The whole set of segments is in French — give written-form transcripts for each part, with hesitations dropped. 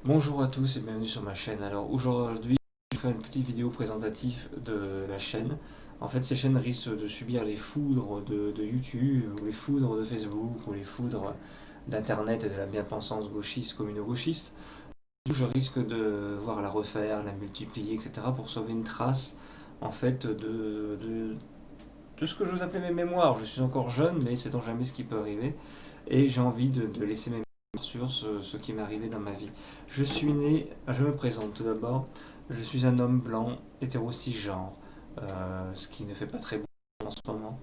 Bonjour à tous et bienvenue sur ma chaîne. Alors aujourd'hui, je vais faire une petite vidéo présentative de la chaîne. En fait, ces chaînes risquent de subir les foudres de YouTube, ou les foudres de Facebook, ou les foudres d'Internet et de la bien-pensance gauchiste, communo-gauchiste. Je risque de voir la refaire, la multiplier, etc. pour sauver une trace, en fait, de ce que je vous appelais mes mémoires. Je suis encore jeune, mais c'est donc jamais ce qui peut arriver. Et j'ai envie de laisser mes mémoires sur ce qui m'est arrivé dans ma vie. Je me présente tout d'abord. Je suis un homme blanc, hétéro cisgenre, ce qui ne fait pas très beau en ce moment.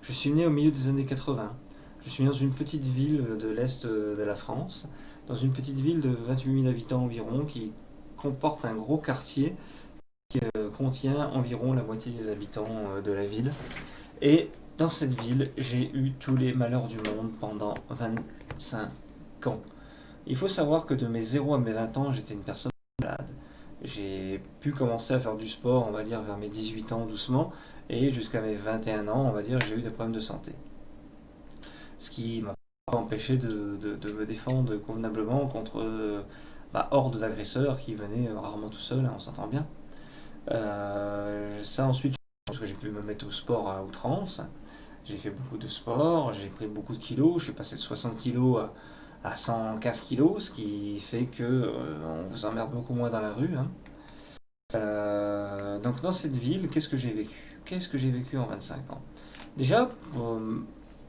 Je suis né au milieu des années 80. Je suis né dans une petite ville de l'Est de la France, dans une petite ville de 28 000 habitants environ, qui comporte un gros quartier qui contient environ la moitié des habitants de la ville. Et dans cette ville, j'ai eu tous les malheurs du monde pendant 25 ans. Il faut savoir que de mes 0 à mes 20 ans, j'étais une personne malade. J'ai pu commencer à faire du sport, on va dire, vers mes 18 ans doucement, et jusqu'à mes 21 ans, on va dire, j'ai eu des problèmes de santé. Ce qui m'a pas empêché de me défendre convenablement contre horde d'agresseurs qui venaient rarement tout seuls, hein, on s'entend bien. Ça ensuite, je pense que j'ai pu me mettre au sport à outrance. J'ai fait beaucoup de sport, j'ai pris beaucoup de kilos, je suis passé de 60 kilos à 115 kilos, ce qui fait que on vous emmerde beaucoup moins dans la rue, hein. Donc dans cette ville, qu'est-ce que j'ai vécu? Qu'est-ce que j'ai vécu en 25 ans? Déjà,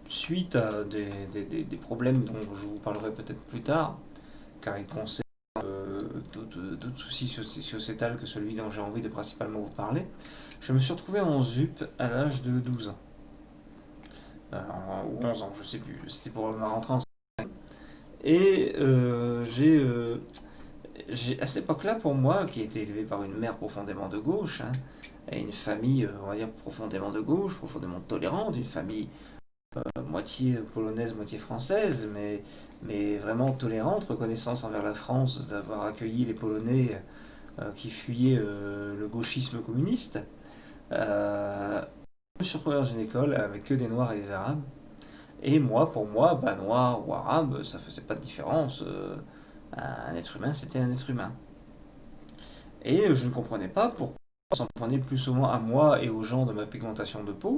suite à des problèmes dont je vous parlerai peut-être plus tard, car ils concernent d'autres soucis sociétals que celui dont j'ai envie de principalement vous parler, je me suis retrouvé en ZUP à l'âge de 12 ans. Ou 11 ans, je sais plus. C'était pour ma rentrée en. Et à cette époque-là, pour moi, qui a été élevé par une mère profondément de gauche, hein, et une famille, on va dire, profondément de gauche, profondément tolérante, une famille moitié polonaise, moitié française, mais vraiment tolérante, reconnaissance envers la France d'avoir accueilli les Polonais qui fuyaient le gauchisme communiste. Je me suis retrouvé dans une école avec que des Noirs et des Arabes. Et moi, pour moi, bah, noir ou arabe, ça faisait pas de différence. Un être humain, c'était un être humain. Et je ne comprenais pas pourquoi on s'en prenait plus souvent à moi et aux gens de ma pigmentation de peau,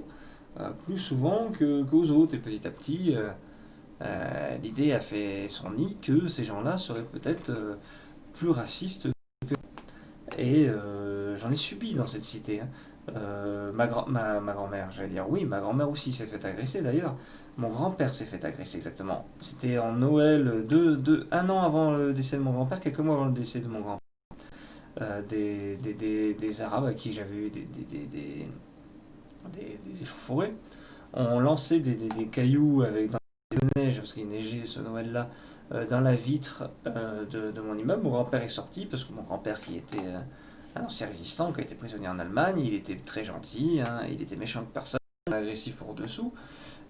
plus souvent qu'aux autres. Et petit à petit, l'idée a fait son nid que ces gens-là seraient peut-être plus racistes. Et j'en ai subi dans cette cité, hein. Ma grand-mère, j'allais dire oui, ma grand-mère aussi s'est fait agresser d'ailleurs. Mon grand-père s'est fait agresser exactement. C'était en Noël, un an avant le décès de mon grand-père, quelques mois avant le décès de mon grand-père. Des Arabes à qui j'avais eu des échauffourées ont lancé des cailloux avec dans la neige, parce qu'il neigeait ce Noël-là, dans la vitre de mon immeuble. Mon grand-père est sorti, parce que mon grand-père qui était un ancien résistant, qui a été prisonnier en Allemagne, il était très gentil, hein, il était méchant que personne, agressif pour dessous,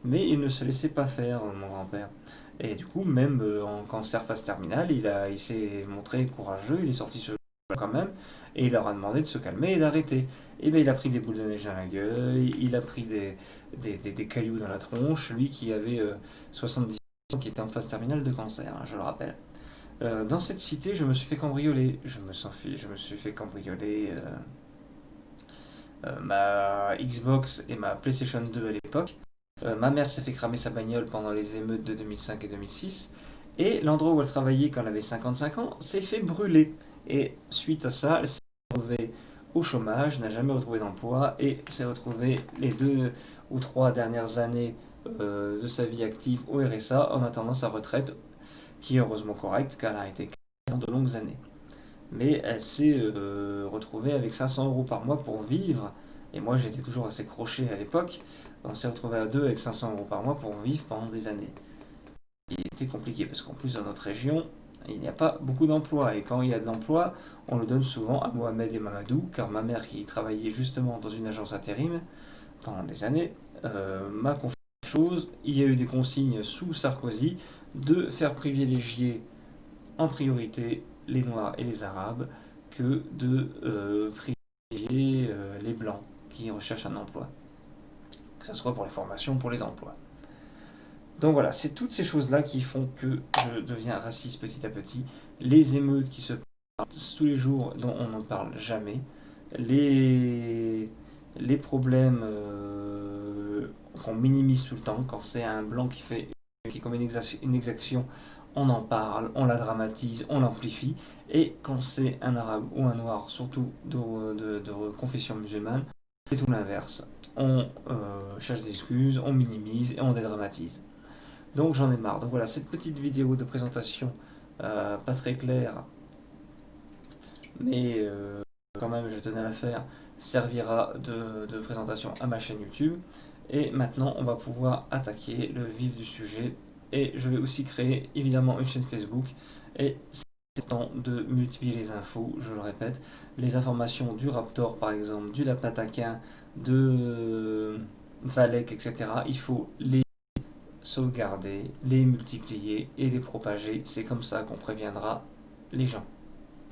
mais il ne se laissait pas faire, mon grand-père. Et du coup, même en cancer phase terminale, il s'est montré courageux, il est sorti sur quand même, et il leur a demandé de se calmer et d'arrêter. Et bien il a pris des boules de neige dans la gueule, il a pris des cailloux dans la tronche, lui qui avait 70 ans, qui était en phase terminale de cancer, hein, je le rappelle. Dans cette cité, je me suis fait cambrioler. Je me suis fait cambrioler ma Xbox et ma PlayStation 2 à l'époque. Ma mère s'est fait cramer sa bagnole pendant les émeutes de 2005 et 2006. Et l'endroit où elle travaillait quand elle avait 55 ans s'est fait brûler. Et suite à ça, elle s'est retrouvée au chômage, n'a jamais retrouvé d'emploi et s'est retrouvée les 2 ou 3 dernières années de sa vie active au RSA en attendant sa retraite, qui est heureusement correcte car elle a été dans de longues années. Mais elle s'est retrouvée avec 500 euros par mois pour vivre. Et moi j'étais toujours assez crochet à l'époque. On s'est retrouvé à deux avec 500 euros par mois pour vivre pendant des années. Il était compliqué parce qu'en plus dans notre région, il n'y a pas beaucoup d'emplois. Et quand il y a de l'emploi, on le donne souvent à Mohamed et Mamadou, car ma mère qui travaillait justement dans une agence intérim pendant des années m'a confié la chose. Il y a eu des consignes sous Sarkozy de faire privilégier en priorité les Noirs et les Arabes que de privilégier les Blancs qui recherchent un emploi, que ce soit pour les formations ou pour les emplois. Donc voilà, c'est toutes ces choses-là qui font que je deviens raciste petit à petit. Les émeutes qui se passent tous les jours dont on n'en parle jamais. Les, les problèmes qu'on minimise tout le temps. Quand c'est un blanc qui commet une exaction, on en parle, on la dramatise, on l'amplifie. Et quand c'est un arabe ou un noir, surtout de confession musulmane, c'est tout l'inverse. On cherche des excuses, on minimise et on dédramatise. Donc j'en ai marre. Donc voilà, cette petite vidéo de présentation, pas très claire, mais quand même je tenais à la faire, servira de présentation à ma chaîne YouTube. Et maintenant on va pouvoir attaquer le vif du sujet. Et je vais aussi créer évidemment une chaîne Facebook. Et c'est temps de multiplier les infos, je le répète. Les informations du Raptor par exemple, du Lapataquin, de Valek, etc. Il faut les sauvegarder, les multiplier et les propager. C'est comme ça qu'on préviendra les gens.